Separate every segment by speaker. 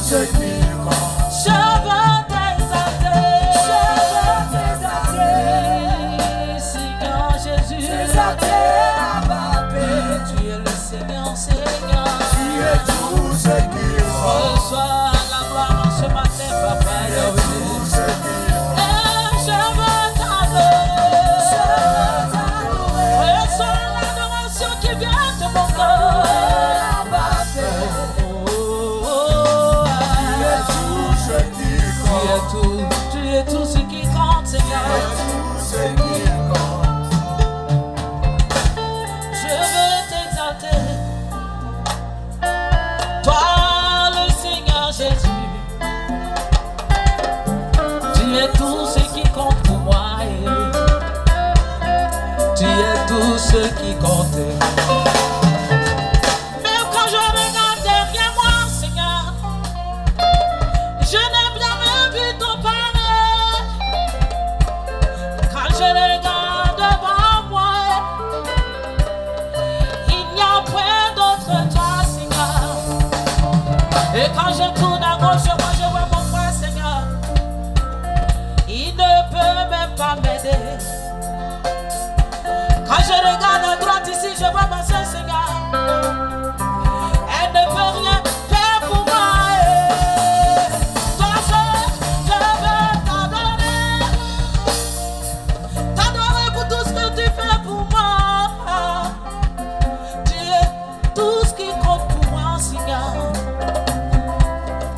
Speaker 1: ce qui compte.
Speaker 2: Je veux t'exalter. Seigneur Jésus.
Speaker 1: T'exalter à ma paix.
Speaker 2: Tu es le Seigneur, Seigneur.
Speaker 1: Tu es tout ce qui compte.
Speaker 2: Reçois la gloire en ce matin, Papa.
Speaker 1: Tu es tout ce qui compte.
Speaker 2: Je veux t'adorer. Reçois l'adoration qui vient de mon cœur. Tu es tout ce qui compte, Seigneur. Je veux t'exalter. Toi, le Seigneur Jésus. Tu es tout ce qui compte pour moi. Tu es tout ce qui compte. Même quand je regarde derrière moi, Seigneur, je n'ai jamais vu ton pareil. Quand je regarde devant moi, il n'y a point d'autre toi, Seigneur. Et quand je tourne à gauche, moi je vois mon frère, Seigneur. Il ne peut même pas m'aider. Quand je regarde à droite ici, je vois ma soeur, Seigneur. Elle ne peut rien faire pour moi. Toi seul, je veux t'adorer. T'adorer pour tout ce que tu fais pour moi. Tu es tout ce qui compte pour moi, Seigneur.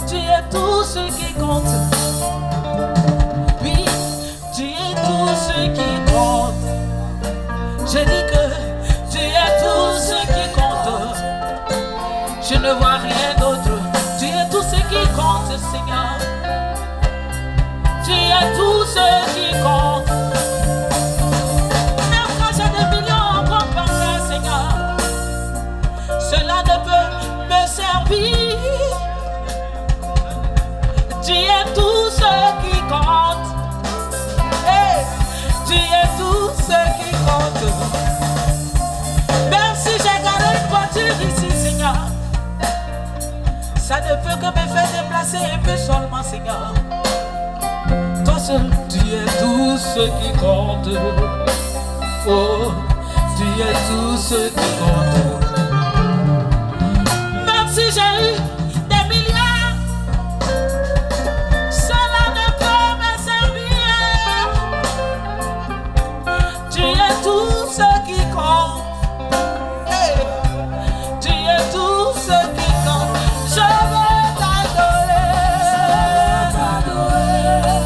Speaker 2: Tu es tout ce qui compte. Oui, tu es tout ce qui compte. Je dis que tu es tout ce qui compte. Je ne vois rien d'autre. Tu es tout ce qui compte, Seigneur. Tu es tout ce qui compte. Même quand j'ai des millions en compte bancaire, Seigneur, cela ne peut me servir. Tu es tout ce qui compte. Hey, tu es tout ce qui compte. Même si j'ai gardé une voiture ici, Seigneur, ça ne peut que me faire déplacer un peu seulement, Seigneur. Toi seul, tu es tout ce qui compte. Oh, tu es tout ce qui compte. Même si j'ai eu des milliards, cela ne peut me servir. Tu es tout ce qui compte. Hey, tu es tout ce qui compte. Je veux t'adorer.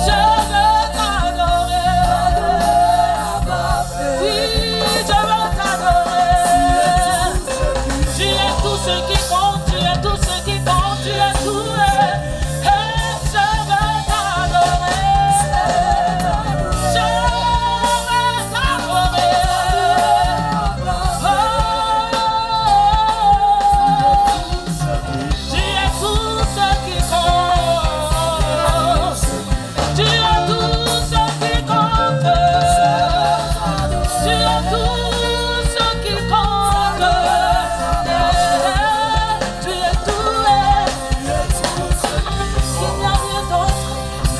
Speaker 2: Je veux t'adorer. Oui, je veux t'adorer. Tu es tout ce qui compte. Tu es tout ce qui compte. Tu es tout. Hey, je veux t'adorer. Je veux t'adorer. Tu es tout ce qui compte. Tu es tout ce qui compte. Tu es tout ce qui compte. Tu es tout. Il n'y a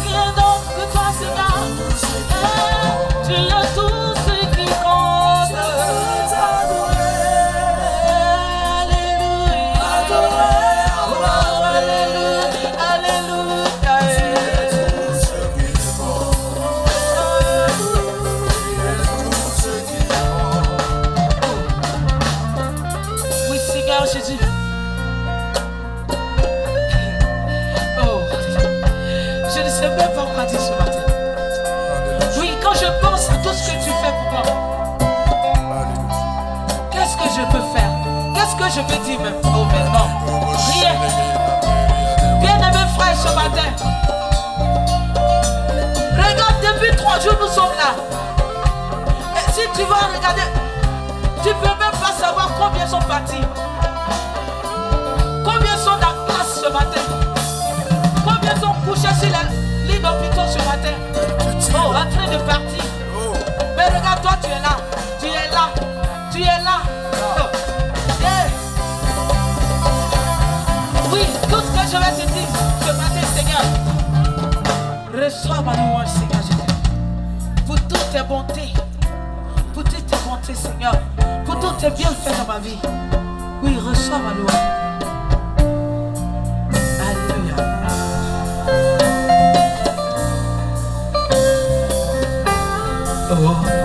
Speaker 2: rien d'autre que toi, Seigneur. Tu es tout ce qui compte. Oui, Seigneur Jésus. Oh, je ne sais même pas quoi dire ce matin. Oui, quand je pense à tout ce que tu fais pour moi, qu'est-ce que je peux faire? Qu'est-ce que je peux dire même? Oh, mais non, rien. Bien-aimés frères, ce matin, regarde, depuis 3 jours, nous sommes là. Et si tu vas regarder, tu ne peux même pas savoir combien sont partis. Combien sont dans la classe ce matin? Combien sont couchés sur la lit d'hôpital ce matin? Oh, en train de partir. Mais regarde, toi, tu es là. Tu es là. Tu es là. Oh. Yeah. Oui, tout ce que je vais te dire, Reçois ma louange, Seigneur Jésus. Pour toutes tes bontés. Pour toutes tes bontés, Seigneur. Pour tous tes bienfaits dans ma vie. Oui, reçois ma louange. Alléluia. Oh.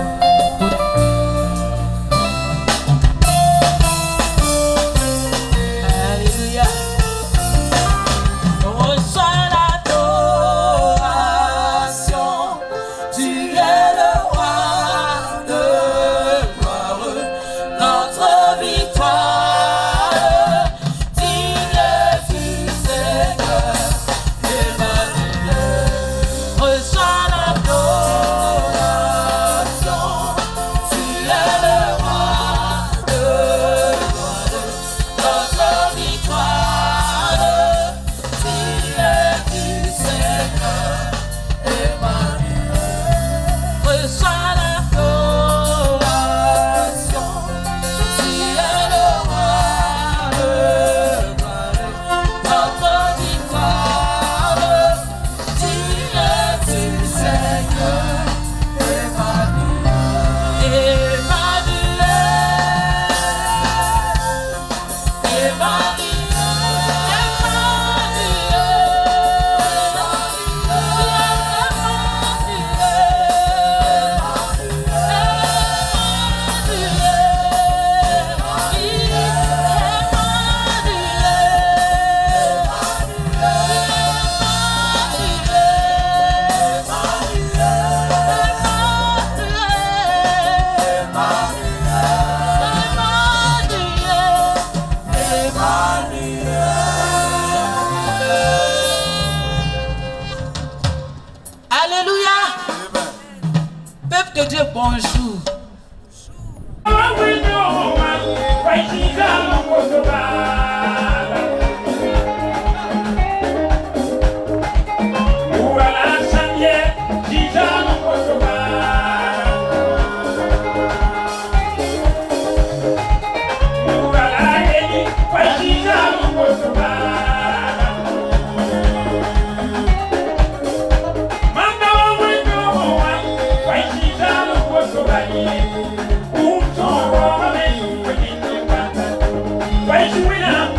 Speaker 2: Bonjour.
Speaker 3: Why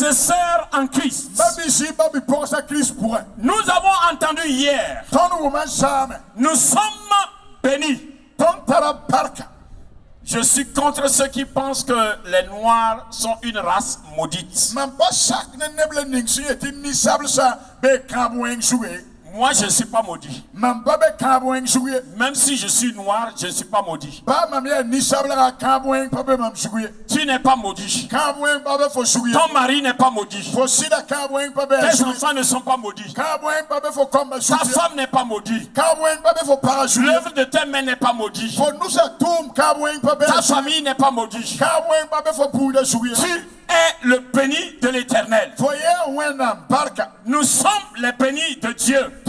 Speaker 3: et sœurs en Christ, nous avons entendu hier, nous sommes bénis. Je suis contre ceux qui pensent que les Noirs sont une race maudite. Moi, je ne suis pas maudit. Même si je suis noir, je ne suis pas maudit. Tu n'es pas maudit. Ton mari n'est pas maudit. Tes enfants ne sont pas maudits. Ta femme n'est pas maudite. L'œuvre de tes mains n'est pas maudite. Ta famille n'est pas maudite. Tu es le béni de l'Éternel. Nous sommes les bénis de Dieu.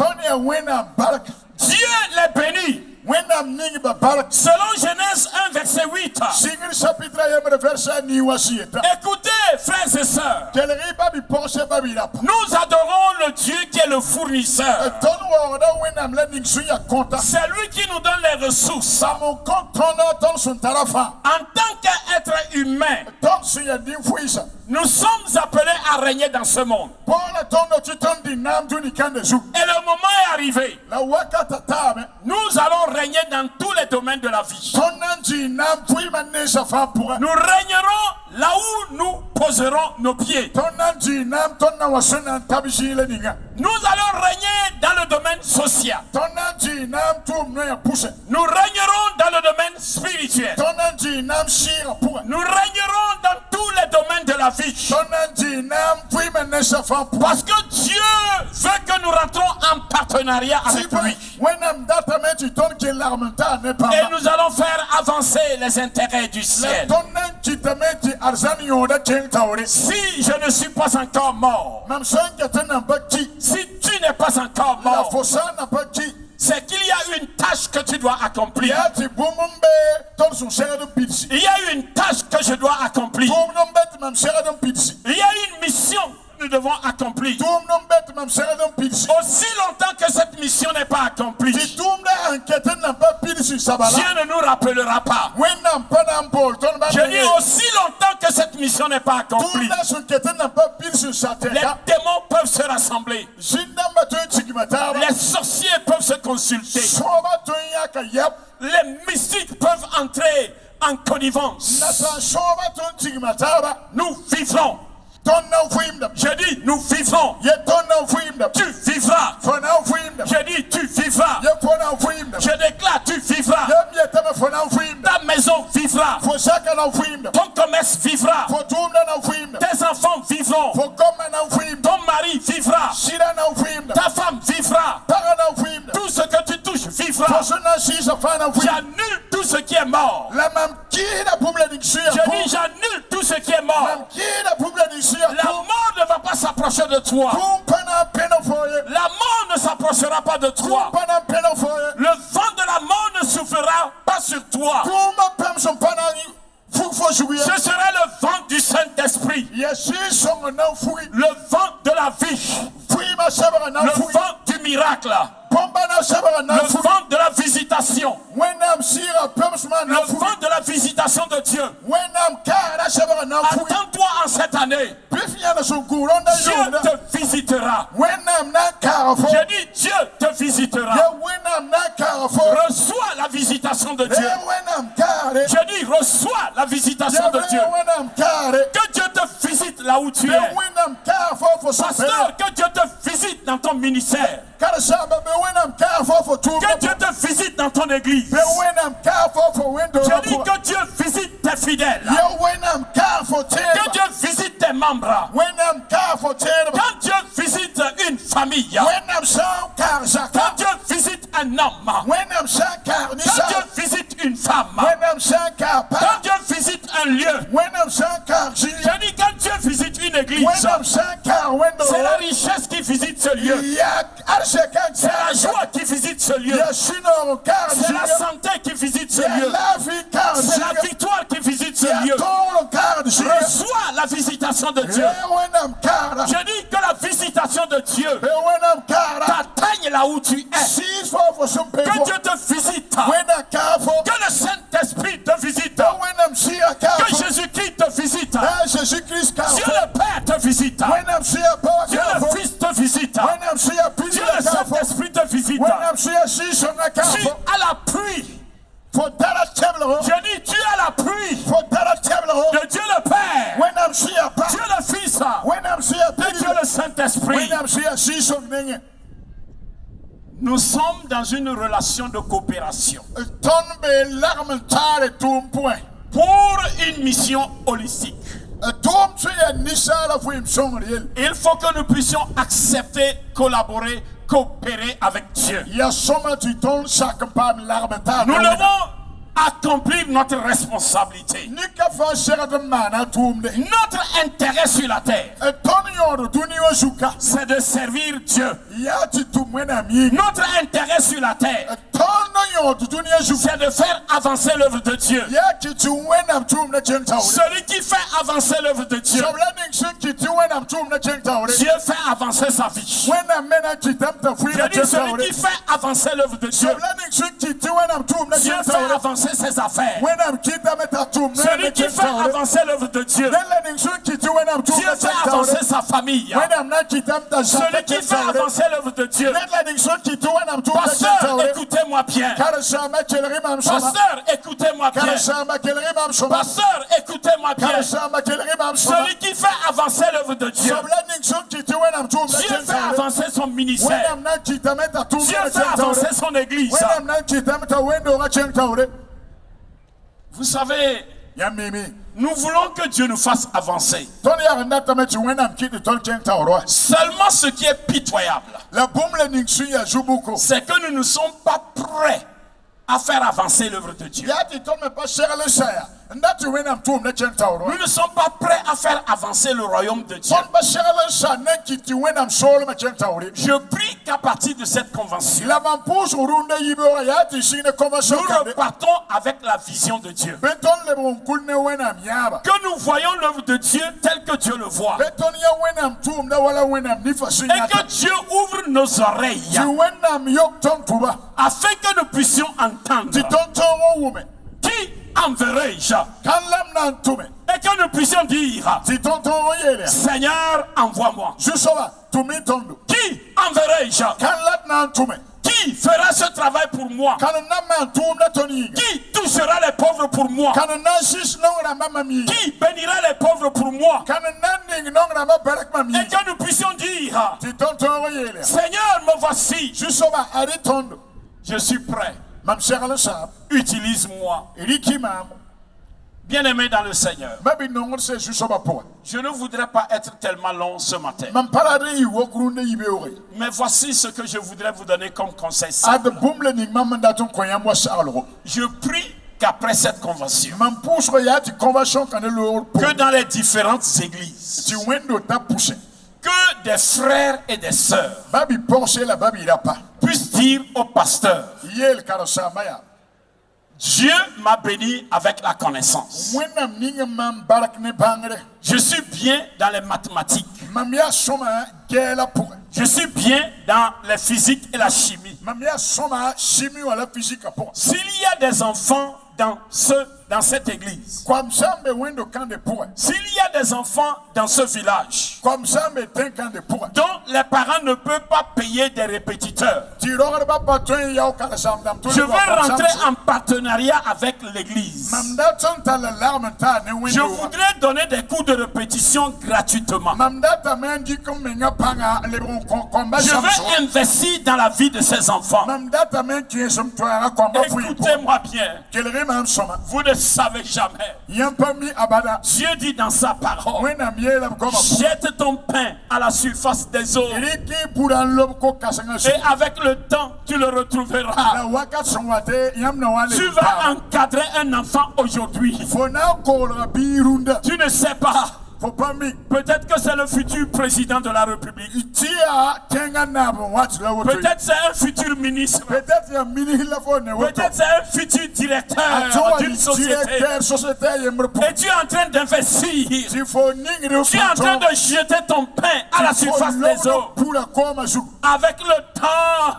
Speaker 3: Dieu les bénit. Selon Genèse 1 verset 8. Écoutez, frères et sœurs, nous adorons le Dieu qui est le fournisseur. C'est lui qui nous donne les ressources. En tant qu'être humain, nous sommes appelés à régner dans ce monde. Et le moment est arrivé. Nous allons régner dans tous les domaines de la vie. Nous régnerons là où nous poserons nos pieds. Nous allons régner dans le domaine social. Nous régnerons dans le domaine spirituel. Nous régnerons dans tous les domaines de la vie. Parce que Dieu veut que nous rentrons en partenariat avec lui. Et nous allons faire avancer les intérêts du ciel. Si je ne suis pas encore mort, si tu n'es pas encore mort, c'est qu'il y a une tâche que tu dois accomplir. Il y a une tâche que je dois accomplir. Il y a une mission que nous devons accomplir. Aussi longtemps que cette mission n'est pas accomplie, Dieu ne nous rappellera pas. Je dis aussi longtemps que cette mission n'est pas accomplie, les démons peuvent se rassembler. Les sorciers peuvent se consulter. Les mystiques peuvent entrer en connivence. Nous vivrons. Je dis, nous vivrons. Tu vivras. Je dis, tu vivras. Je déclare, tu vivras. Ta maison vivra. Ton commerce vivra. Tes enfants vivront. Ton mari vivra. Ta femme vivra. Tout ce que tu touches vivra. J'annule tout ce qui est mort. Je dis, j'annule tout ce qui est mort. La mort ne va pas s'approcher de toi. La mort ne s'approchera pas de toi. Le vent de la mort ne soufflera pas sur toi. Ce serait le vent du Saint-Esprit. Le vent de la vie. Le vent du miracle. Le vent de la visitation. Le vent de la visitation de Dieu. Attends-toi en cette année. Dieu te visitera. J'ai dit Dieu te visitera. Reçois la visitation de Dieu. J'ai dit reçois la visitation de Dieu. Que Dieu te visite là où tu es. Pasteur, que Dieu te visite dans ton ministère. Que Dieu te visite dans ton église. Je dis que Dieu visite tes fidèles. Que Dieu visite tes membres. Quand Dieu visite une famille. Quand Dieu visite un homme. Quand Dieu visite une femme. Quand Dieu visite un lieu. Je dis quand Dieu visite une église. C'est la richesse qui visite ce lieu. C'est la joie qui visite ce lieu. C'est la santé qui visite ce lieu. C'est la victoire qui visite ce lieu. Reçois la visitation de Dieu. Je dis que la visitation de Dieu t'atteigne là où tu es. Que Dieu te visite. Que le Saint-Esprit te visite. Que Jésus-Christ te visite. Dieu le Père te visite. visite. Tu es à l'appui. Je dis, tu es à l'appui de Dieu le Père, Dieu le Fils et Dieu le Saint-Esprit. Nous sommes dans une relation de coopération pour une mission holistique. Il faut que nous puissions accepter, collaborer, coopérer avec Dieu. Nous devons accomplir notre responsabilité. Notre intérêt sur la terre, c'est de servir Dieu. Notre intérêt sur la terre, c'est de faire avancer l'œuvre de Dieu. Celui qui fait avancer l'œuvre de Dieu, Dieu fait avancer sa vie. Je dis, celui qui fait avancer l'œuvre de Dieu, Dieu fait avancer ses affaires. Celui qui fait avancer l'œuvre de Dieu, Dieu fait avancer sa famille. Celui qui fait avancer l'œuvre de Dieu, pasteur, écoutez-moi bien. Pasteur, écoutez-moi bien. Pasteur, écoutez-moi bien. Celui qui fait avancer l'œuvre de Dieu, Dieu fait avancer son ministère. Dieu fait avancer son église. Vous savez, nous voulons que Dieu nous fasse avancer. Seulement ce qui est pitoyable, c'est que nous ne sommes pas prêts à faire avancer l'œuvre de Dieu. Nous ne sommes pas prêts à faire avancer le royaume de Dieu. Je prie qu'à partir de cette convention, nous repartons avec la vision de Dieu. Que nous voyons l'œuvre de Dieu telle que Dieu le voit. Et que Dieu ouvre nos oreilles afin que nous puissions entendre. Qui enverrai-je? Et que nous puissions dire, Seigneur, envoie-moi. Qui enverrai-je? Qui fera ce travail pour moi? Qui touchera les pauvres pour moi? Qui bénira les pauvres pour moi? Et que nous puissions dire, Seigneur, me voici. Je suis prêt. Utilise-moi. Bien-aimé dans le Seigneur, je ne voudrais pas être tellement long ce matin. Mais voici ce que je voudrais vous donner comme conseil simple. Je prie qu'après cette convention, que dans les différentes églises, que des frères et des sœurs puissent dire au pasteur, Dieu m'a béni avec la connaissance. Je suis bien dans les mathématiques. Je suis bien dans la physique et la chimie. S'il y a des enfants dans cette église, s'il y a des enfants dans ce village dont les parents ne peuvent pas payer des répétiteurs, je veux rentrer en partenariat avec l'église. Je voudrais donner des cours de répétition gratuitement. Je veux investir dans la vie de ces enfants. Écoutez-moi bien. Vous ne savez jamais. Dieu dit dans sa parole, jette ton pain à la surface des eaux. Et avec le temps, tu le retrouveras. Tu vas encadrer un enfant aujourd'hui. Tu ne sais pas. Peut-être que c'est le futur président de la République. Peut-être c'est un futur ministre. Peut-être c'est un futur directeur d'une société. Et tu es en train d'investir. Tu es en train de jeter ton pain à la surface des eaux. Avec le temps,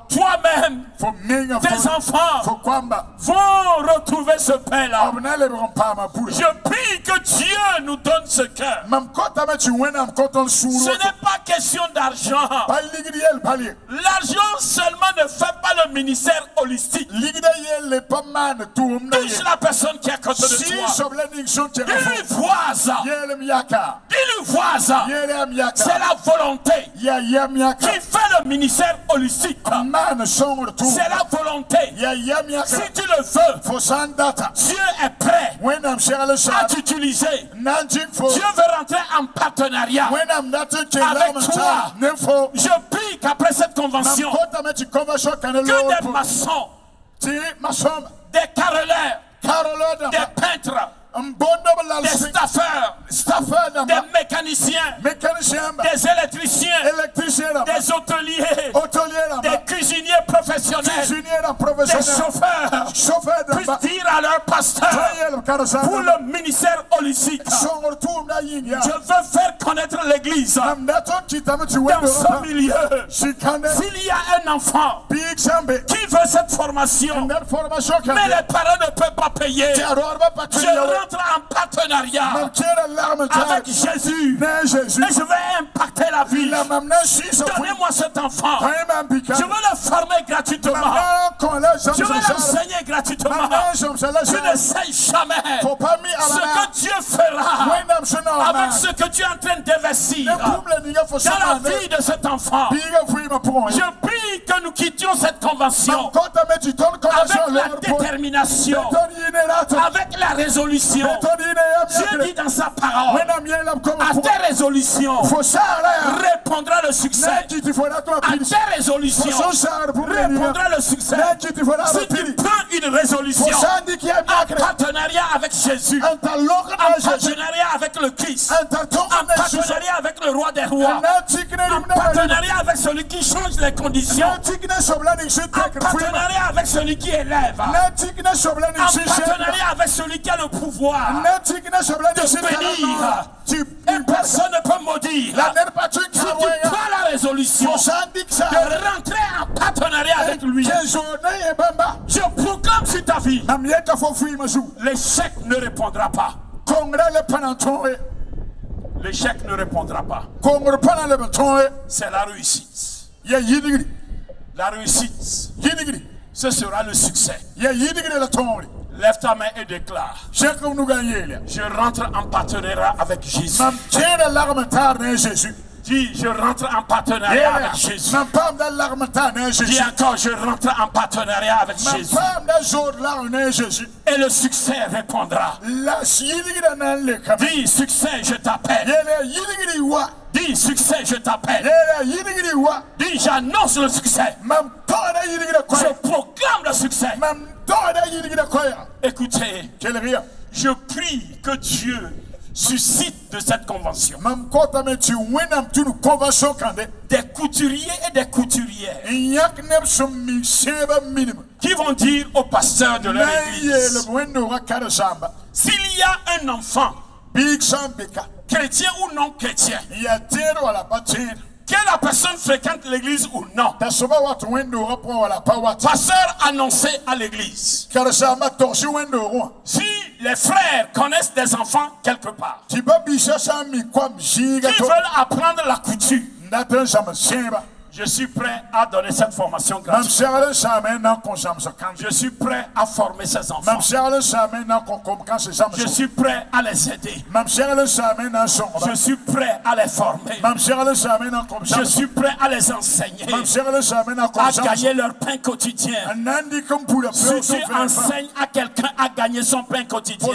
Speaker 3: toi-même, tes enfants vont retrouver ce pain-là. Je prie que Dieu nous donne ce cœur. Ce n'est pas question d'argent. L'argent seulement ne fait pas le ministère holistique. Touche la personne qui est à côté de toi. Dis-lui voisin. Dis-lui voisin. C'est la volonté qui fait le ministère holistique. C'est la volonté. Si tu le veux, Dieu est prêt à t'utiliser. Dieu veut rentrer en partenariat avec toi. Je prie qu'après cette convention, que des maçons, des caroleurs, des peintres, des staffeurs, des mécaniciens, des électriciens, des hôteliers, des cuisiniers professionnels, des chauffeurs puissent dire à leur pasteur pour le ministère holistique: je veux faire connaître l'église dans ce milieu. S'il y a un enfant qui veut cette formation, mais les parents ne peuvent pas payer, je rentre en partenariat avec Jésus et je vais impacter la vie. Donnez-moi cet enfant. Je veux le former gratuitement. Je veux l'enseigner gratuitement. Tu ne sais jamais ce que Dieu fera avec ce que tu es en train d'investir dans la vie de cet enfant. Je prie que nous quittions cette convention avec la détermination, avec la résolution. Dieu dit dans sa parole: à tes résolutions répondra le succès. À tes résolutions répondra le succès. Si tu prends une résolution en partenariat avec Jésus, en partenariat avec le Christ, en partenariat avec le roi des rois, en partenariat avec celui qui change les conditions, en partenariat avec celui qui élève, en partenariat avec celui qui a le pouvoir de bénir, et personne ne peut maudire. Si tu prends la résolution de rentrer en partenariat avec lui, je proclame sur ta vie: l'échec ne répondra pas. L'échec ne répondra pas. C'est la réussite. La réussite, ce sera le succès. Lève ta main et déclare: je rentre en partenariat avec Jésus. Dis: je rentre en partenariat avec Jésus. Dis encore: je rentre en partenariat avec Jésus. Et le succès répondra. Dis: succès, je t'appelle. Dis: succès, je t'appelle. Dis: j'annonce le succès. Je proclame le succès. Écoutez, je prie que Dieu suscite de cette convention des couturiers et des couturières qui vont dire au pasteur de leur église: s'il y a un enfant, chrétien ou non chrétien, que la personne fréquente l'église ou non, pasteur annoncé à l'église. Si les frères connaissent des enfants quelque part qui veulent apprendre la couture, je suis prêt à donner cette formation gratuite. Je suis prêt à former ces enfants. Je suis prêt à les aider. Je suis prêt à les former. Je suis prêt à les enseigner à gagner leur pain quotidien. Si tu enseignes à quelqu'un à gagner son pain quotidien,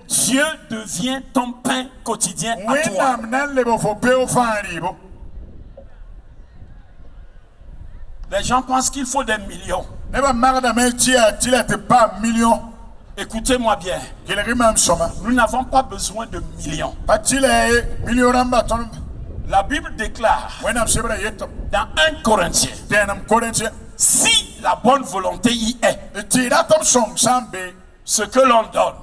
Speaker 3: Dieu devient ton pain quotidien à toi. Les gens pensent qu'il faut des millions. Écoutez-moi bien. Nous n'avons pas besoin de millions. La Bible déclare dans 1 Corinthiens, si la bonne volonté y est, ce que l'on donne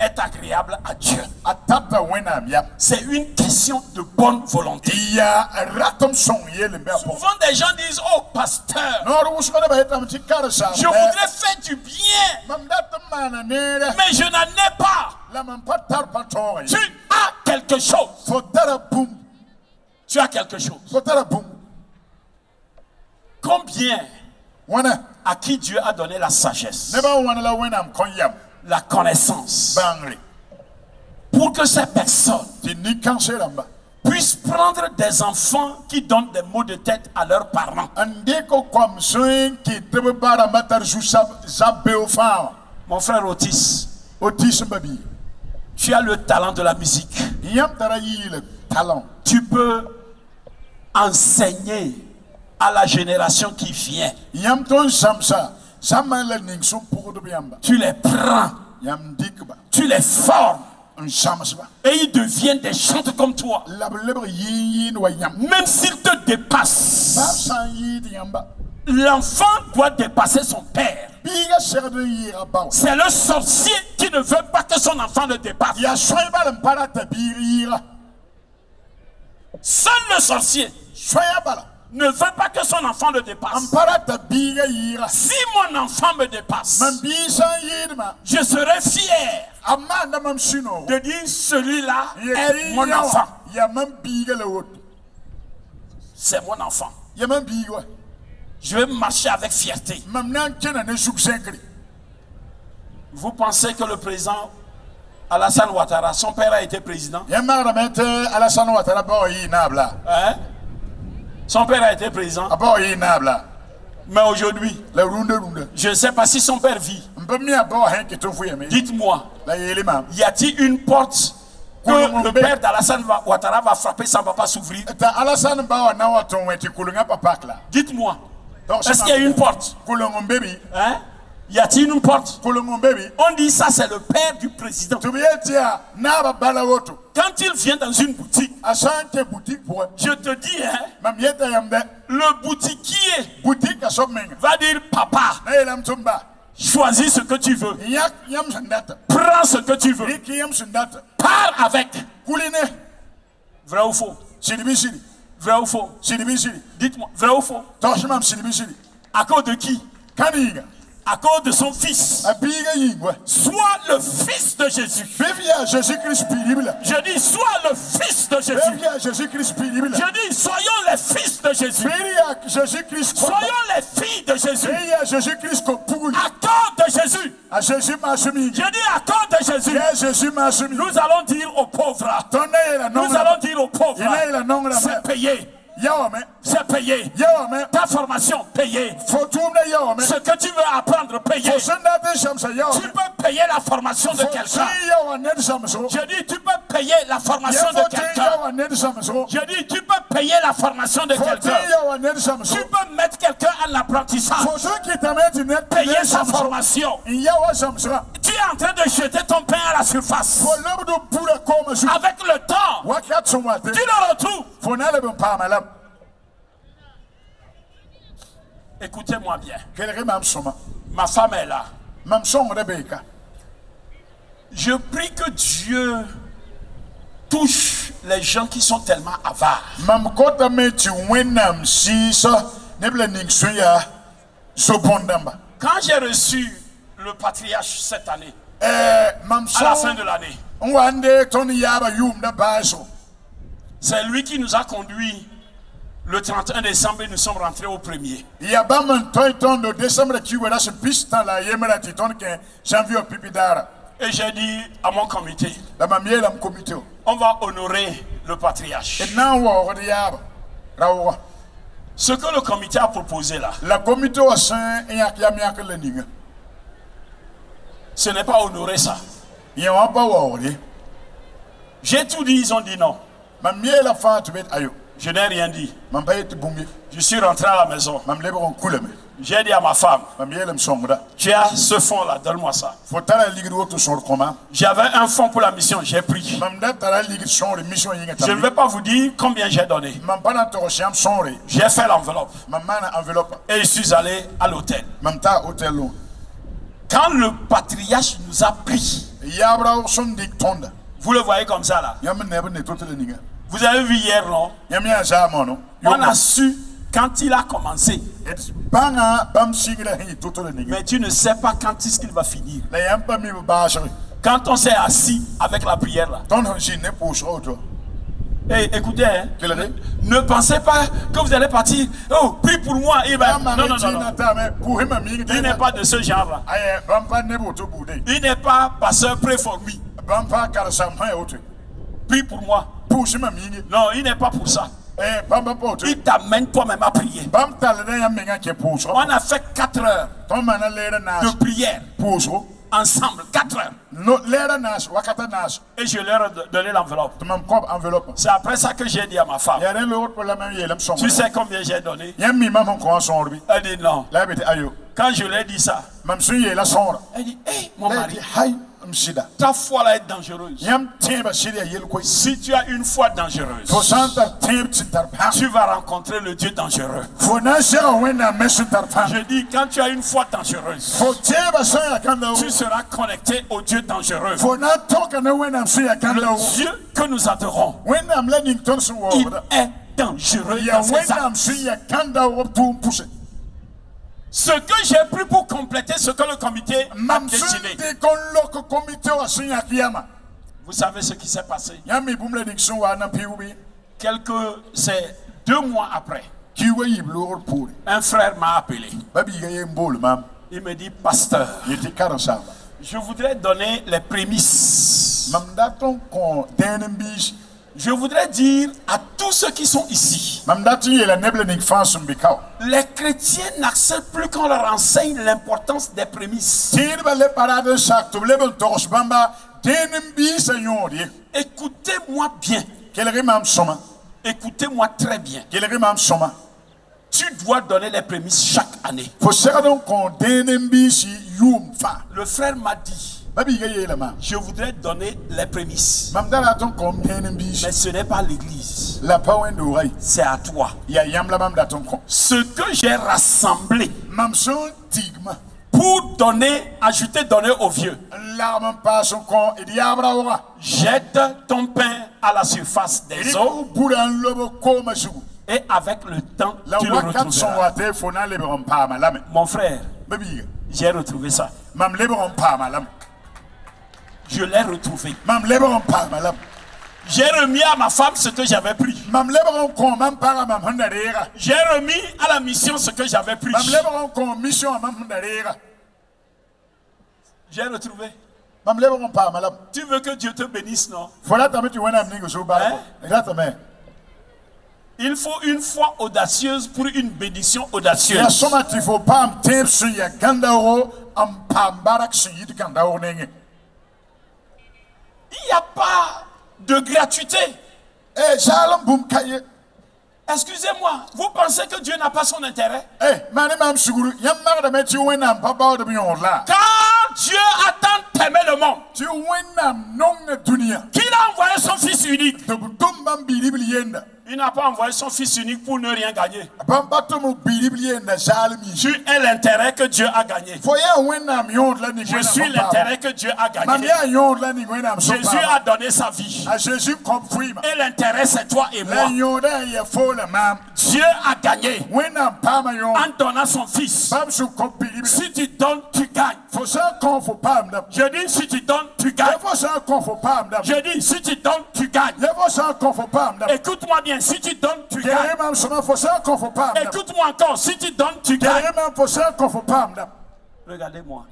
Speaker 3: est agréable à Dieu. C'est une question de bonne volonté. Souvent des gens disent: oh pasteur, je voudrais faire du bien, mais je n'en ai pas. Tu
Speaker 2: as quelque chose. Tu as quelque chose. Combien à qui Dieu a donné la sagesse, la connaissance, pour que ces personnes puissent prendre des enfants qui donnent des maux de tête à leurs parents. Mon frère Otis, tu as le talent de la musique. Tu peux enseigner à la génération qui vient. Tu les prends, tu les formes, et ils deviennent des chantres comme toi. Même s'ils te dépassent, l'enfant doit dépasser son père. C'est le sorcier qui ne veut pas que son enfant le dépasse. Seul le sorcier ne veut pas que son enfant le dépasse. Si mon enfant me dépasse, je serai fier de dire celui-là est mon enfant. C'est mon enfant. Je vais marcher avec fierté. Vous pensez que le président Alassane Ouattara, son père a été président? Hein? Son père a été président. Mais aujourd'hui, je ne sais pas si son père vit. Dites-moi, y a-t-il une porte que le père d'Alassane Ouattara va frapper, ça ne va pas s'ouvrir? Dites-moi, est-ce qu'il y a une porte? Hein? Y a-t-il une porte? On dit ça, c'est le père du président. Quand il vient dans une boutique, je te dis, hein, le boutiquier va dire, papa, choisis ce que tu veux, prends ce que tu veux, pars avec. Vrai ou faux? Vrai ou faux? Dites-moi, vrai ou faux? À cause de qui? À cause de son fils. Soit le fils de Jésus. Je dis, soit le fils de Jésus. Je dis, soyons les fils de Jésus. Soyons les filles de Jésus. À cause de Jésus. Je dis, à cause de Jésus. Nous allons dire aux pauvres. Nous allons dire aux pauvres. C'est payé. C'est payé. Ta formation payée. Ce que tu veux apprendre payé. Tu peux payer la formation de quelqu'un. Je dis tu peux payer la formation de quelqu'un. Je dis tu peux payer la formation de quelqu'un. Tu peux mettre quelqu'un à l'apprentissage. Payer sa formation. Tu es en train de jeter ton pain à la surface. Avec le temps, tu le retrouves. Écoutez-moi bien. Ma femme est là. Je prie que Dieu touche les gens qui sont tellement avares. Quand j'ai reçu le patriarche cette année, à la fin de l'année, c'est lui qui nous a conduits le 31 décembre et nous sommes rentrés au 1er. Et j'ai dit à mon comité, on va honorer le patriarche. Ce que le comité a proposé là, ce n'est pas honorer ça. J'ai tout dit, ils ont dit non. Je n'ai rien dit. Je suis rentré à la maison. J'ai dit à ma femme, tu as ce fonds là, donne-moi ça. J'avais un fonds pour la mission, j'ai pris. Je ne vais pas vous dire combien j'ai donné. J'ai fait l'enveloppe. Et je suis allé à l'hôtel. Quand le patriarche nous a pris, vous le voyez comme ça là. Vous avez vu hier, non? On a su quand il a commencé. Mais tu ne sais pas quand est-ce qu'il va finir.
Speaker 3: Quand on s'est assis avec la prière là. Hey, écoutez, hein, ne pensez pas que vous allez partir. Oh, prie pour moi. Et ben, non. Il n'est pas de ce genre là. Il n'est pas pasteur, prie for me. Prie pour moi. Non, il n'est pas pour ça. Il t'amène toi-même à prier. On a fait 4 heures de prière ensemble, 4 heures. Et je leur ai donné l'enveloppe. C'est après ça que j'ai dit à ma femme, tu sais combien j'ai donné? Elle dit non. Quand je lui ai dit ça, elle dit, hey, mon mari, ta foi là est dangereuse. Si tu as une foi dangereuse, tu vas rencontrer le Dieu dangereux. Je dis, quand tu as une foi dangereuse, tu seras connecté au Dieu dangereux. Le Dieu que nous adorons, il est dangereux dans ses actes. Ce que j'ai pris pour compléter ce que le comité a décidé. Vous savez ce qui s'est passé? C'est 2 mois après. Un frère m'a appelé. Il me dit, pasteur, je voudrais donner les prémices. Je voudrais dire à tous ceux qui sont ici, les chrétiens n'acceptent plus qu'on leur enseigne l'importance des prémices. Écoutez-moi bien. Écoutez-moi très bien. Tu dois donner les prémices chaque année. Le frère m'a dit, je voudrais donner les prémices. Mais ce n'est pas l'église. C'est à toi. Ce que j'ai rassemblé pour donner, donner aux vieux. Jette ton pain à la surface des eaux. Et avec le temps, tu le retrouveras. Mon frère, j'ai retrouvé ça. Je l'ai retrouvé. J'ai remis à ma femme ce que j'avais pris. J'ai remis à la mission ce que j'avais pris. J'ai retrouvé. Tu veux que Dieu te bénisse, non? Hein? Il faut une foi audacieuse pour une bénédiction audacieuse. Il n'y a pas de gratuité. Excusez-moi, vous pensez que Dieu n'a pas son intérêt? Quand Dieu a tant aimé le monde qu'il a envoyé son fils unique. Il n'a pas envoyé son fils unique pour ne rien gagner. Tu es l'intérêt que Dieu a gagné. Je suis l'intérêt que Dieu a gagné. Jésus a donné sa vie. Et l'intérêt c'est toi et moi. Dieu a gagné en donnant son fils. Si tu donnes, tu gagnes. Je dis si tu donnes, tu gagnes. Je dis si tu donnes, tu gagnes. Écoute-moi bien, si tu donnes, tu gagnes. Écoute-moi encore, si tu donnes, tu gagnes. Regardez-moi.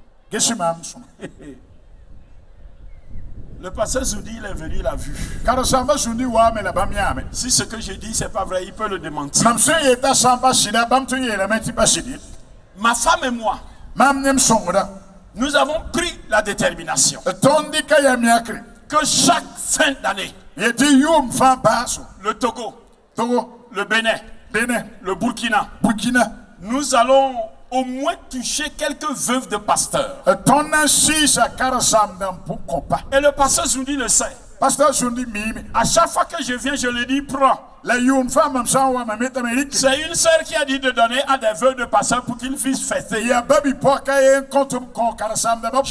Speaker 3: Le pasteur Zoudi, il est venu, il a vu. Si ce que je dis, c'est pas vrai, il peut le démentir. Ma femme et moi, nous avons pris la détermination que chaque fin d'année, le Togo, le Bénin, le Burkina, nous allons au moins toucher quelques veuves de pasteurs. Et le pasteur Zoudi le sait. À chaque fois que je viens, je lui dis prends. C'est une sœur qui a dit de donner à des veuves de pasteurs pour qu'ils puissent fêter. Je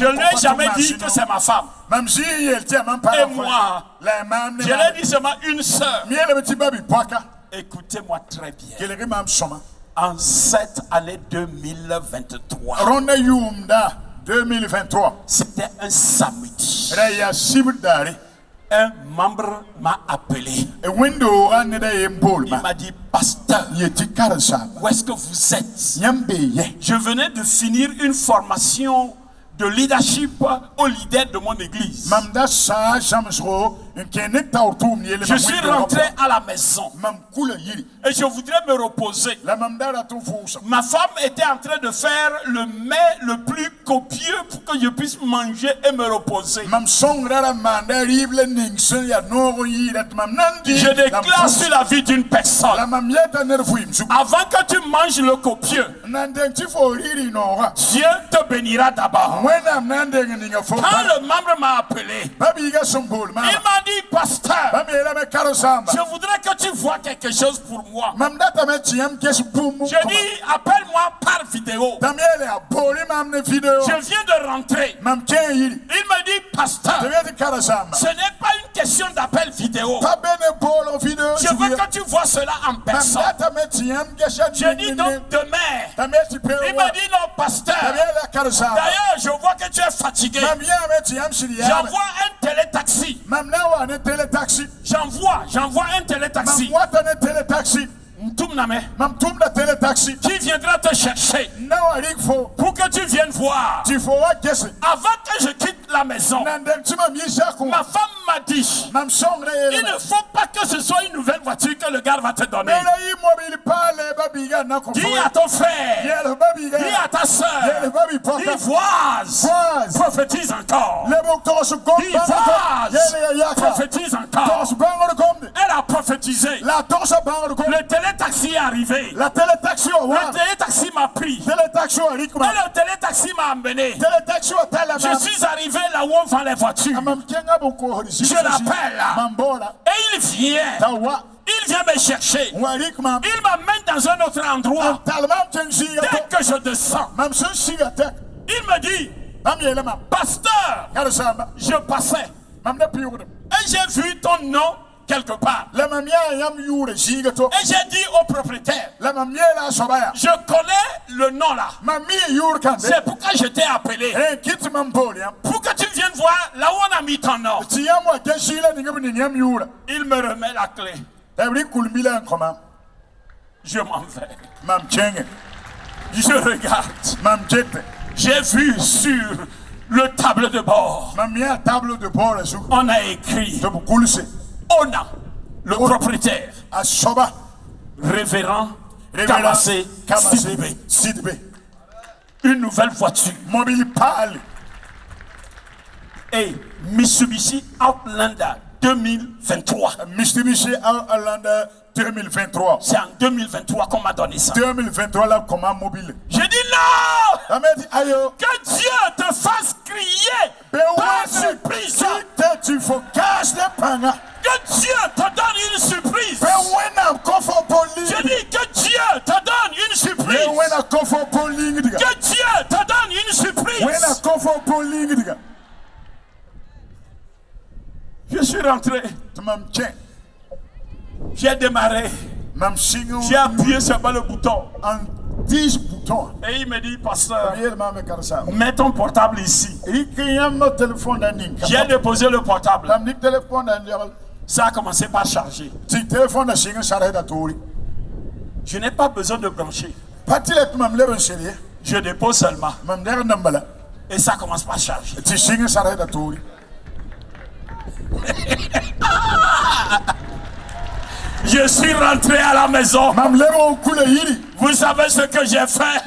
Speaker 3: ne lui ai jamais dit que c'est ma femme. Et moi, je lui ai dit seulement une sœur. Écoutez-moi très bien. En cette année 2023, 2023.
Speaker 4: C'était un samedi.
Speaker 3: Raya Sibudari.
Speaker 4: Un membre m'a appelé.
Speaker 3: Et window ran de
Speaker 4: Il m'a dit, pasteur,
Speaker 3: Yeti Karasaba.
Speaker 4: où est-ce que vous êtes?
Speaker 3: Yambe ye.
Speaker 4: Je venais de finir une formation de leadership au leader de mon église.
Speaker 3: Mamda sa jamsro.
Speaker 4: Je suis rentré à la maison. Et je voudrais me reposer. Ma femme était en train de faire le mets le plus copieux pour que je puisse manger et me reposer. Je déclare sur la vie d'une personne. Avant que tu manges le copieux, Dieu te bénira d'abord. Quand le membre m'a appelé, il m'a dit, pasteur, je voudrais que tu vois quelque chose pour moi. Je dis, appelle-moi par vidéo. Je viens de rentrer. Il me dit, pasteur, ce n'est pas une question d'appel vidéo. Je veux que tu vois cela en personne. Je dis donc demain. Il me dit, non, pasteur. D'ailleurs, je vois que tu es fatigué. J'envoie un télétaxi. J'envoie un télétaxi. Qui viendra te chercher pour que tu viennes voir. Avant que je quitte la maison, ma femme m'a dit, il ne faut pas que ce soit une nouvelle voiture que le gars va te donner. Dis à ton frère, dis à ta soeur, Ivoise, prophétise encore. Ivoise, prophétise encore. Elle a prophétisé. Le télétaxi est arrivé. Le télétaxi m'a pris. Et le télétaxi m'a emmené. Je suis arrivé là où on vend les voitures. Je l'appelle. Et il vient. Il vient me chercher. Il m'amène dans un autre endroit. Dès que je descends, il me dit, pasteur, je passais. Et j'ai vu ton nom quelque part. Et j'ai dit au propriétaire, je connais le nom là. C'est pourquoi je t'ai appelé. Pour que tu viennes voir là où on a mis ton nom. Il me remet la clé. Je m'en vais. Je regarde. J'ai vu sur le tableau de bord. On a écrit Ona, le propriétaire. Révérend Kamassé Sidibé. Une nouvelle voiture. Et Mitsubishi Outlander 2023.
Speaker 3: Mitsubishi Outlander 2023.
Speaker 4: C'est en 2023 qu'on m'a donné ça.
Speaker 3: 2023 là comment mobile.
Speaker 4: J'ai dit non. Que Dieu te fasse crier par surprise.
Speaker 3: Tu faut cacher les pangas.
Speaker 4: Que Dieu te donne une surprise. Je dis que Dieu te donne une surprise. Que Dieu te donne une surprise. Je suis rentré. J'ai démarré. J'ai appuyé sur le bouton.
Speaker 3: 10 boutons.
Speaker 4: Et il me dit, pasteur, mets ton portable ici. J'ai déposé le portable. Ça a commencé par charger. Je n'ai pas besoin de brancher. Je dépose seulement. Et ça commence par charger. Je suis rentré à la maison. Vous savez ce que j'ai fait?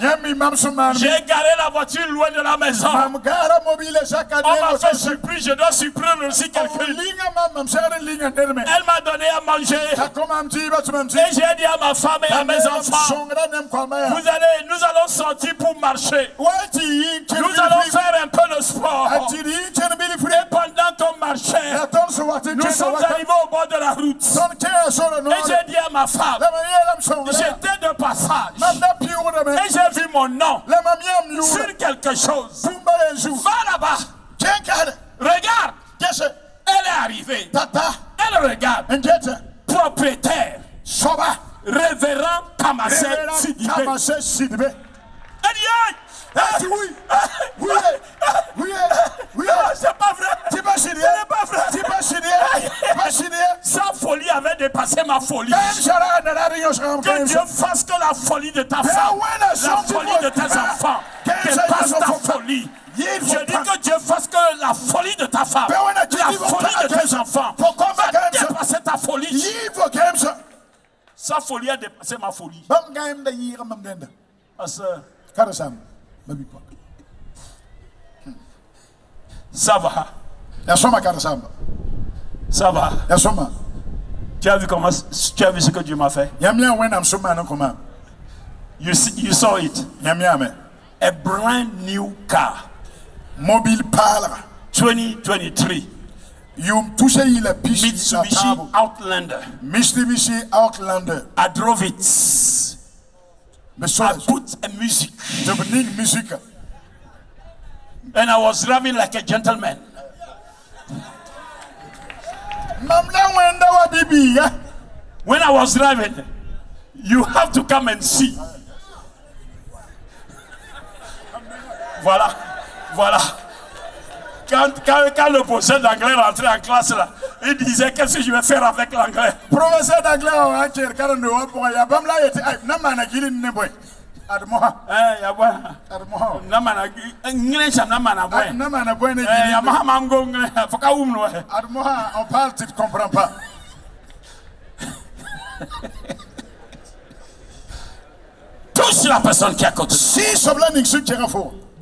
Speaker 4: J'ai garé la voiture loin de la maison. On m'a fait surprise, je dois surprendre aussi quelqu'un. Elle m'a donné à manger. Et j'ai dit à ma femme et à mes enfants, nous allons sortir pour marcher. Nous allons faire un peu de sport. Et pendant qu'on marchait, nous sommes arrivés au bord de la route. Et j'ai dit à ma femme, j'étais de passage. Et j'ai vu mon nom sur quelque chose. Va là-bas. Regarde. Elle est arrivée. Elle regarde. Propriétaire. Révérend Kamassé Sidibé. Elle dit,
Speaker 3: Oui.
Speaker 4: C'est pas vrai.
Speaker 3: C'est pas chinois. C'est pas chinois.
Speaker 4: Sa folie avait dépassé ma folie. Que Dieu fasse que la folie de ta femme, la folie de tes enfants, dépasse ta folie. Je dis que Dieu fasse que la folie de ta femme, la folie de tes enfants, va dépasser ta folie. Sa folie a dépassé ma folie. Ça va. Ça va. Tu as vu comment, tu as vu ce que Dieu m'a fait? You saw it. A brand new car.
Speaker 3: Mobile parle.
Speaker 4: 2023. Mitsubishi Outlander.
Speaker 3: Mitsubishi Outlander.
Speaker 4: I drove it. I put a music. And I was driving like a gentleman. When I was driving, you have to come and see. Voilà. Quand le professeur d'anglais rentrait en classe là, il disait qu'est-ce que je vais faire avec l'anglais.
Speaker 3: Professeur d'anglais, on parle, tu ne comprends pas.
Speaker 4: Touche la personne qui est à côté.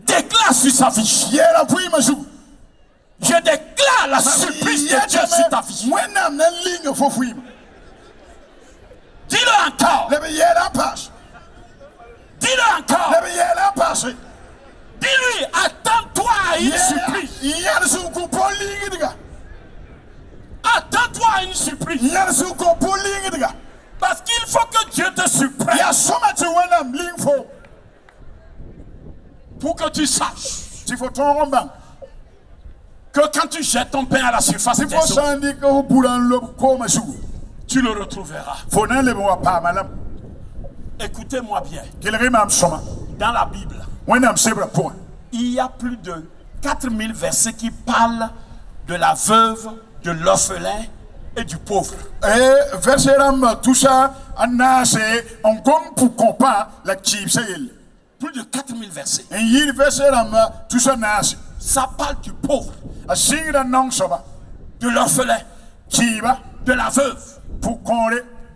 Speaker 4: Déclare sur sa vie. Je déclare la surprise de Dieu sur ta vie. Dis-le encore. Dis-le encore. Dis-lui, attends-toi à une surprise. Attends-toi à une surprise. Parce qu'il faut que Dieu te surprenne. Pour que tu saches que quand tu jettes ton pain à la surface des eaux, tu le retrouveras. Écoutez-moi bien. Dans la Bible, il y a plus de 4000 versets qui parlent de la veuve, de l'orphelin et du pauvre. Plus de 4000 versets. Ça parle du pauvre, de l'orphelin, de la veuve.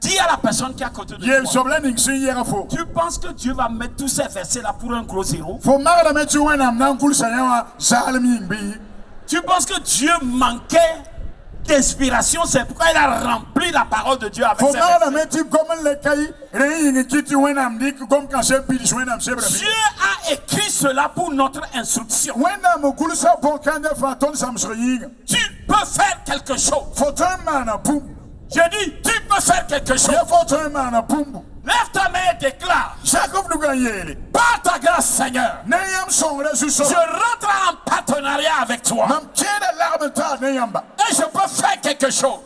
Speaker 4: Dis à la personne qui est à côté de toi, tu penses que Dieu va mettre tous ces versets-là pour un gros zéro? Tu penses que Dieu manquait d'inspiration, c'est pourquoi il a rempli la parole de Dieu avec ses versets. Dieu a écrit cela pour notre instruction. Tu peux faire quelque chose. Je dis, tu peux faire quelque chose. Lève ta main et déclare. Par ta grâce, Seigneur, je rentre en partenariat avec toi. Et je peux faire quelque chose.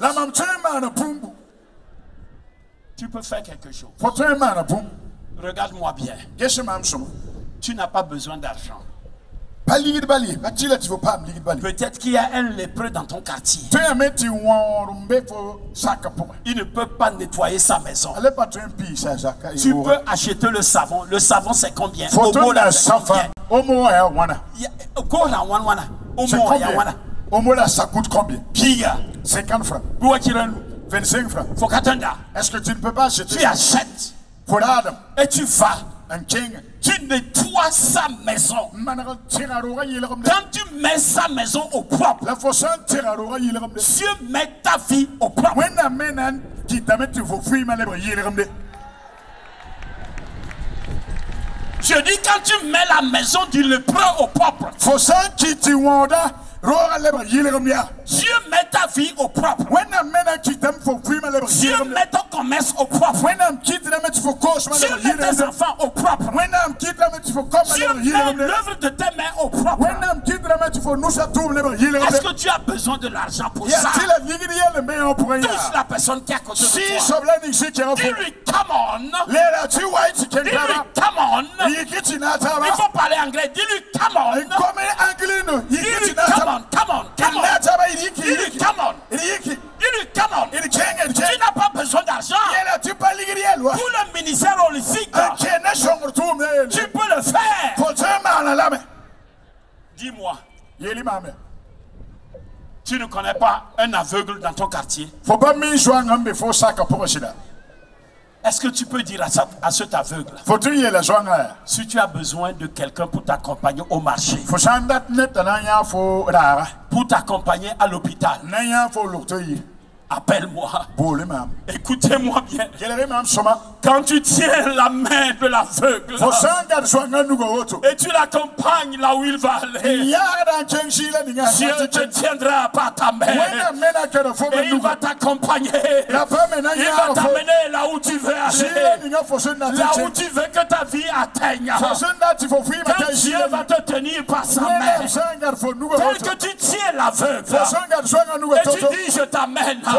Speaker 4: Tu peux faire quelque chose. Regarde-moi bien. Tu n'as pas besoin d'argent. Peut-être qu'il y a un lépreux dans ton quartier. Il ne peut pas nettoyer sa maison. Tu peux acheter le savon. Le savon, c'est combien?
Speaker 3: Ça coûte combien? 50 francs. 25 francs. Est-ce que tu ne peux pas acheter?
Speaker 4: Tu achètes. Et tu vas. Tu nettoies sa maison. Quand tu mets sa maison au propre, Dieu met ta vie au propre. Je dis quand tu mets la maison du lépreux au propre, Dieu met ta vie au propre. Dieu met ton commerce au propre. Dieu met tes enfants au propre. Dieu met l'œuvre de tes mains au propre. Est-ce que tu as besoin de l'argent pour ça? Touche la personne qui est à côté de toi. Dis-lui, come on. Dis-lui, come on. Il faut parler anglais. Dis-lui, come on. Dis-lui, come on, come on, come on. Dis-lui, come on. Dis-lui, come on. Tu n'as pas besoin d'argent. Pour le ministère holistique, tu peux le faire. Dis-moi, tu ne connais pas un aveugle dans ton quartier? Est-ce que tu peux dire à cet aveugle, si tu as besoin de quelqu'un pour t'accompagner au marché, pour t'accompagner à l'hôpital, appelle-moi. Écoutez-moi bien. Quand tu tiens la main de l'aveugle et tu l'accompagnes là où il va aller, Dieu te tiendra par ta main et il va t'accompagner. Il va t'amener là où tu veux aller, là où tu veux que ta vie atteigne. Quand Dieu va te tenir par sa main, tel que tu tiens l'aveugle et tu dis je t'amène là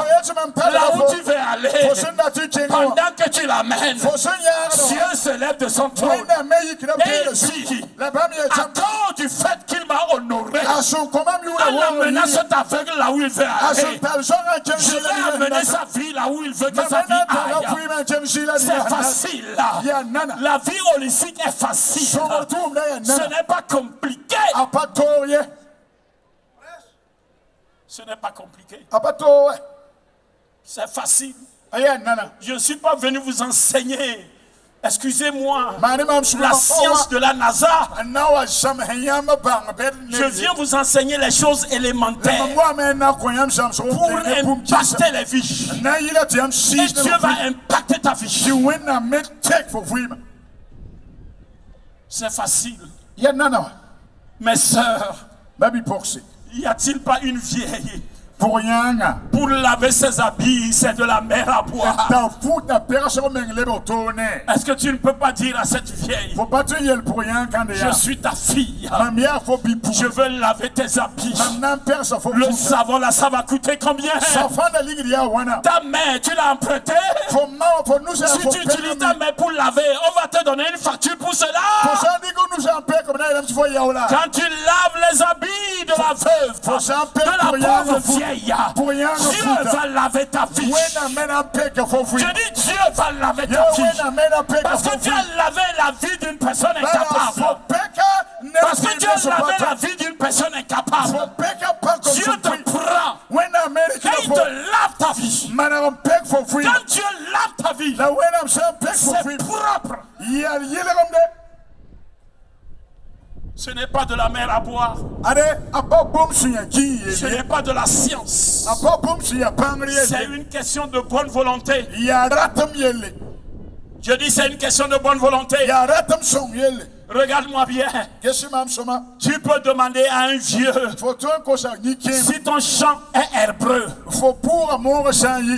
Speaker 4: où tu veux aller, pendant que tu l'amènes, Dieu se lève de son trône et il dit, à cause du fait qu'il m'a honoré en amenant cet aveugle là où il veut aller, je vais amener sa vie là où il veut que sa vie aille. C'est facile là. La vie holistique est facile. Ce n'est pas compliqué. Ce n'est pas compliqué. C'est facile. Je ne suis pas venu vous enseigner, excusez-moi, la science de la NASA. Je viens vous enseigner les choses élémentaires pour impacter les vies. Et Dieu va impacter ta vie. C'est facile. Mes sœurs, y a-t-il pas une vieille pour laver ses habits, c'est de la mer à boire? Est-ce que tu ne peux pas dire à cette vieille, je suis ta fille, je veux laver tes habits? Le savon là, ça va coûter combien? Ta main, tu l'as empruntée? Si tu utilises ta main pour laver, on va te donner une facture pour cela. Quand tu laves les habits de la veuve, de la pauvre vieille, Dieu va laver ta vie. Je dis Dieu va laver ta vie. Parce que tu as lavé la vie d'une personne incapable. Parce que tu as lavé la vie d'une personne incapable. Dieu te prend et il te lave ta vie. Quand Dieu lave ta vie, c'est propre. Ce n'est pas de la mer à boire. Ce n'est pas de la science. C'est une question de bonne volonté. Je dis c'est une question de bonne volonté. Regarde-moi bien. Tu peux demander à un vieux si ton champ est herbreux.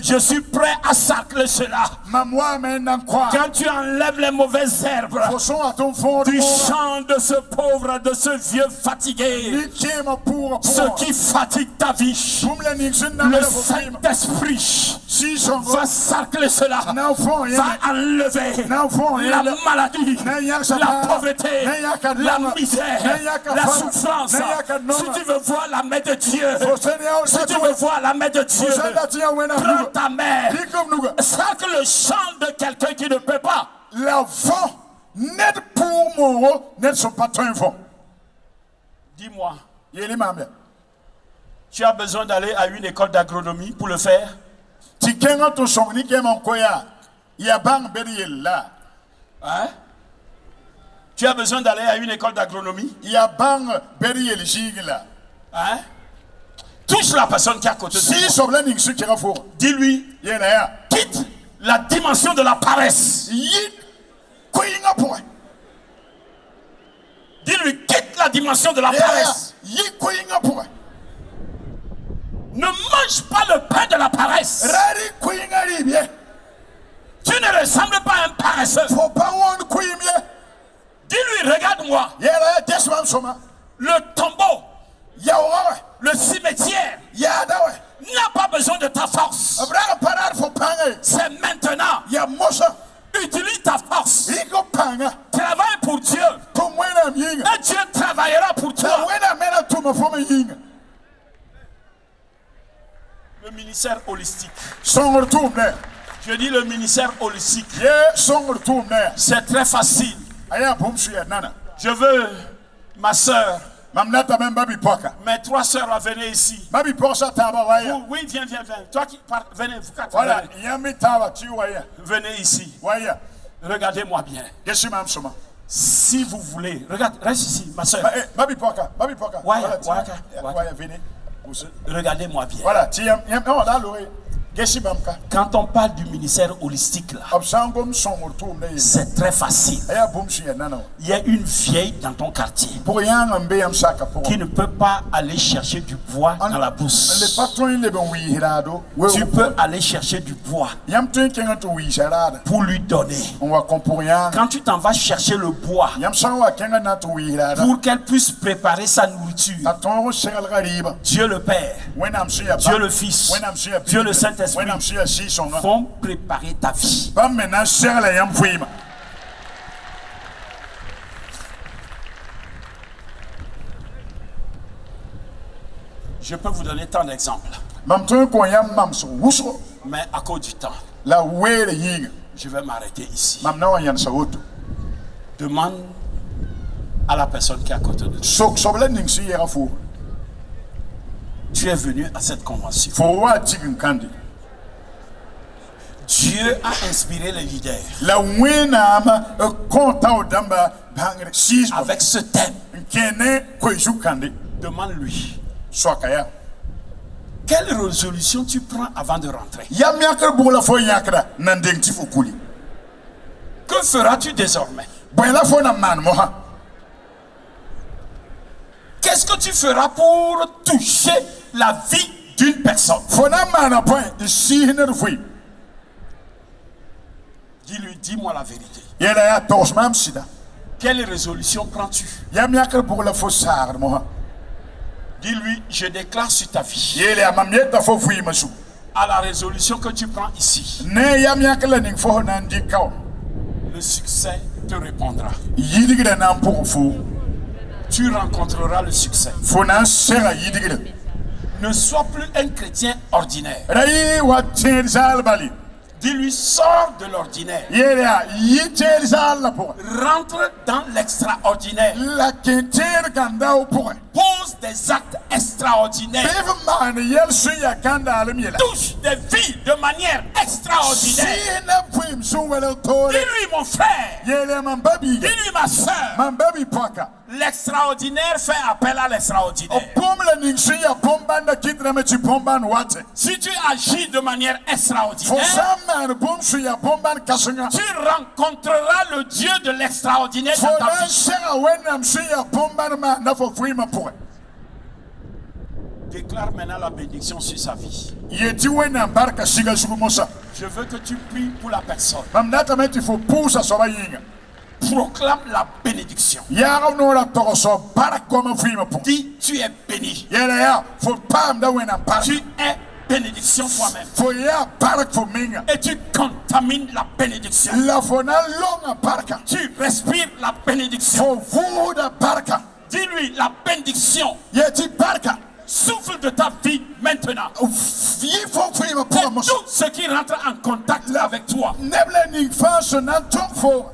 Speaker 4: Je suis prêt à sarcler cela. Quand tu enlèves les mauvaises herbes du champ de ce pauvre, de ce vieux fatigué, ce qui fatigue ta vie, le Saint-Esprit va sarcler cela, va enlever la maladie, la pauvreté, la misère, la souffrance. Si tu veux voir la main de Dieu, si tu veux voir la main de Dieu, prends ta main, sac le champ de quelqu'un qui ne peut pas. Dis-moi, tu as besoin d'aller à une école d'agronomie pour le faire? Hein? Tu as besoin d'aller à une école d'agronomie? Hein? Touche la personne qui est à côté de toi. Dis-lui, quitte la dimension de la paresse. Dis-lui, quitte la dimension de la paresse. Ne mange pas le pain de la paresse. Tu ne ressembles pas à un paresseux. Dis-lui, regarde-moi. Le tombeau Le cimetière n'a pas besoin de ta force. C'est maintenant. Utilise ta force. Travaille pour Dieu. Et Dieu travaillera pour toi. Le ministère holistique. Je dis le ministère holistique. C'est très facile. Je veux ma soeur. Mes 3 sœurs, venez ici. Oui, viens. Toi qui parles, venez. Venez ici. Regardez-moi bien. Si vous voulez, reste ici, ma soeur. Regardez-moi bien. Quand on parle du ministère holistique là, c'est très facile. Il y a une vieille dans ton quartier qui ne peut pas aller chercher du bois dans la brousse. Tu peux aller chercher du bois pour lui donner. Quand tu t'en vas chercher le bois pour qu'elle puisse préparer sa nourriture, Dieu le Père, Dieu le Fils, Dieu le Saint-Esprit vont préparer ta vie. Je peux vous donner tant d'exemples. Mais à cause du temps, je vais m'arrêter ici. Demande à la personne qui est à côté de toi. Tu es venu à cette convention. Dieu a inspiré les leaders avec ce thème. Demande-lui. Quelle résolution tu prends avant de rentrer? Que feras-tu désormais? Qu'est-ce que tu feras pour toucher la vie d'une personne? Dis-lui, dis-moi la vérité. Quelle résolution prends-tu? Dis-lui, je déclare sur ta vie à la résolution que tu prends ici. Le succès te répondra. Tu rencontreras le succès. Ne sois plus un chrétien ordinaire. Dis-lui, sors de l'ordinaire. Rentre dans l'extraordinaire. Pose des actes extraordinaires. Touche des vies de manière extraordinaire. Dis-lui, mon frère. Dis-lui, ma soeur. L'extraordinaire fait appel à l'extraordinaire. Si tu agis de manière extraordinaire, tu rencontreras le Dieu de l'extraordinaire dans ta vie. Déclare maintenant la bénédiction sur sa vie. Je veux que tu pries pour la personne. Proclame la bénédiction. Dis, tu es béni. Tu es bénédiction toi-même. Et tu contamines la bénédiction. Tu respires la bénédiction. Dis-lui la bénédiction. Souffle de ta vie maintenant. Tout ce qui rentre en contact avec toi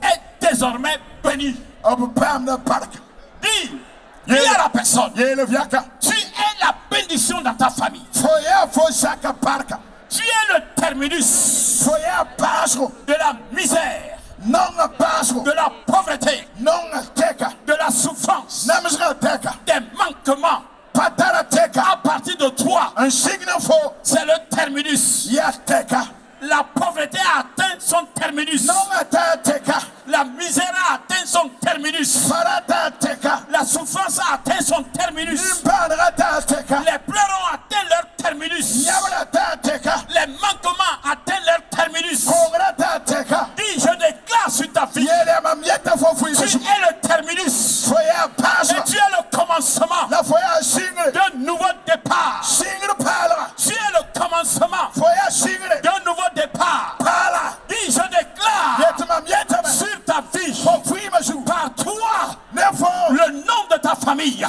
Speaker 4: est désormais béni. Dis à la personne, tu es la bénédiction dans ta famille. Tu es le terminus de la misère, de la pauvreté, de la souffrance, des manquements. À partir de toi, c'est le terminus. La pauvreté a atteint son terminus. La misère a atteint son terminus. La souffrance a atteint son terminus. Les pleurs ont atteint leur terminus. Les manquements atteignent leur terminus. Dis, je déclare sur ta vie. Tu es le terminus. Et tu es le commencement de commencement d'un nouveau départ. Dis, je déclare sur ta vie, par toi, le nom de ta famille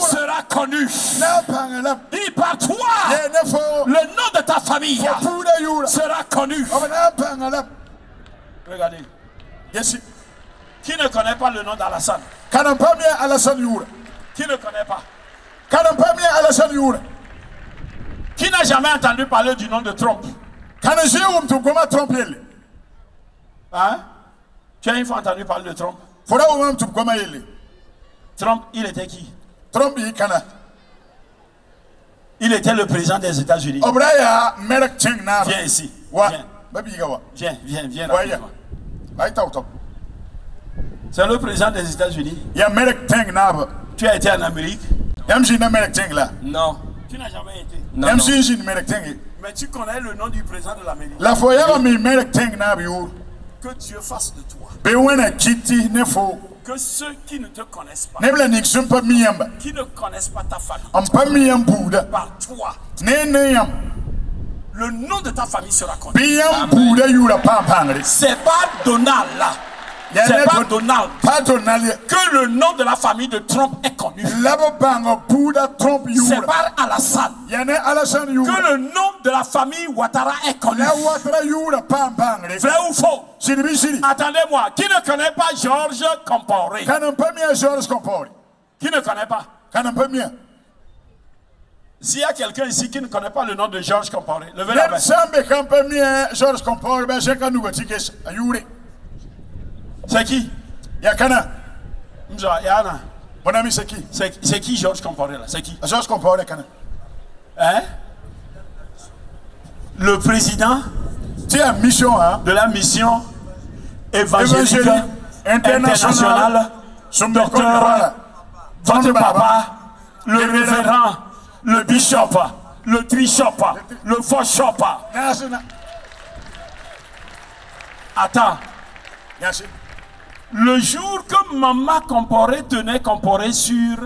Speaker 4: sera connu. Dis, par toi, le nom de ta famille sera connu. Regardez. Qui ne connaît pas le nom d'Alassane? Qui ne connaît pas? Qui n'a jamais entendu parler du nom de Trump? Hein? Tu as une fois entendu parler de Trump? Trump, il était qui? Il était le président des États-Unis. Viens ici. Viens. C'est le président des États-Unis. Tu as été en Amérique? Non. Tu n'as jamais été?
Speaker 3: Non.
Speaker 4: Mais tu connais le nom du président de l'Amérique? Que Dieu fasse de toi. Que ceux qui ne te connaissent pas, qui ne connaissent pas ta famille, par toi, le nom de ta famille sera connu. C'est pas Donald là. C'est pas Donald. Que le nom de la famille de Trump est connu. C'est par Alassane. Que le nom de la famille Ouattara est connu. Vrai ou faux? Attendez-moi. Qui ne connaît pas Georges Compaoré? Qui ne connaît pas? S'il y a quelqu'un ici qui ne connaît pas le nom de Georges Compaoré, levez la main. C'est qui? Yana.
Speaker 3: Mon ami, c'est qui?
Speaker 4: C'est qui Georges Compaoré là? C'est qui?
Speaker 3: Georges Compaoré,
Speaker 4: hein? Le président de la mission évangélique internationale, docteur, votre papa, le révérend, le bishop, le trishop, le faux shop. Attends. Le jour que Maman Compaoré tenait Compaoré sur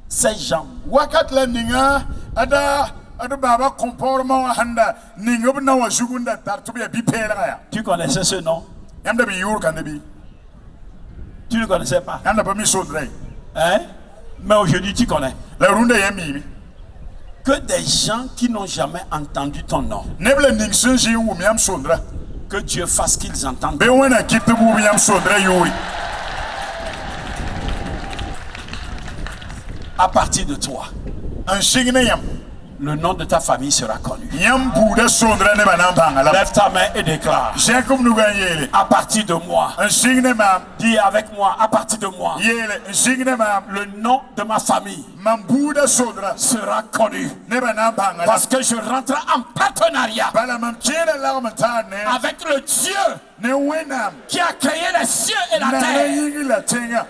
Speaker 4: ses jambes, tu connaissais ce nom? Tu ne connaissais pas? Hein? Mais aujourd'hui tu connais. Que des gens qui n'ont jamais entendu ton nom, que Dieu fasse qu'ils entendent. À partir de toi, le nom de ta famille sera connu. Lève ta main et déclare. À partir de moi. Dis avec moi. À partir de moi. Le nom de ma famille sera connu. Parce que je rentre en partenariat avec le Dieu qui a créé les cieux et la terre.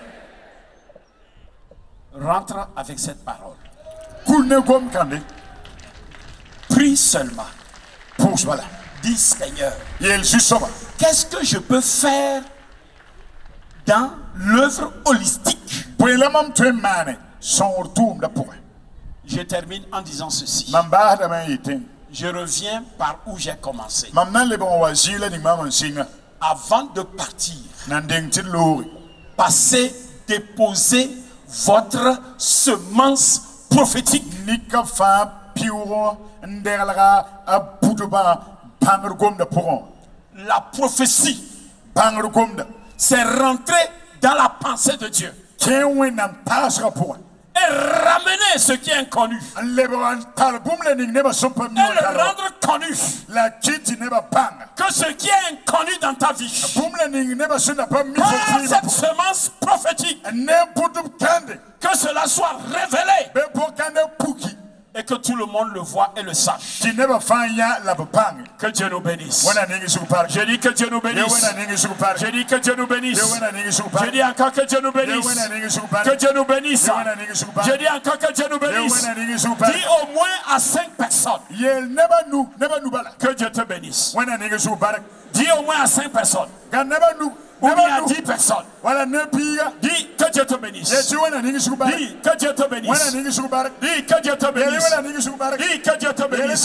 Speaker 4: Rentre avec cette parole. Prie seulement. Dis Seigneur, qu'est-ce que je peux faire dans l'œuvre holistique? Je termine en disant ceci. Je reviens par où j'ai commencé. Avant de partir, passez déposer votre semence prophétique. La prophétie, c'est rentrer dans la pensée de Dieu et ramener ce qui est inconnu et le rendre connu. Que ce qui est inconnu dans ta vie, par cette semence prophétique, que cela soit révélé et que tout le monde le voit et le sache. Que Dieu nous bénisse. Je dis que Dieu nous bénisse. Je dis que Dieu nous bénisse. Je dis encore que Dieu nous bénisse. Que Dieu nous bénisse. Je dis encore que Dieu nous bénisse. Dis au moins à 5 personnes. Que Dieu te bénisse. Dis au moins à 5 personnes. Ou bien à 10 personnes. Dis que Dieu te bénisse. Dis que Dieu te bénisse. Dis que Dieu te bénisse. Dis que Dieu te bénisse.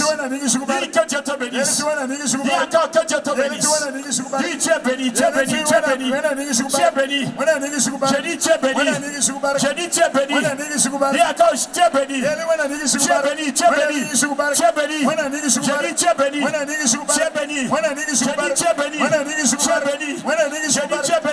Speaker 4: Dis que Dieu te bénisse. Dis encore que Dieu te bénisse. Dis tu es béni, tu es béni, tu es béni. Tu es béni. J'ai dit tu es béni. J'ai dit tu es béni. Dis encore tu es béni. Tu es béni, tu es béni. Tu es béni. J'ai dit tu es béni. Tu es béni. J'ai dit tu es béni. Tu es béni. Tu es béni. J'ai dit tu es béni.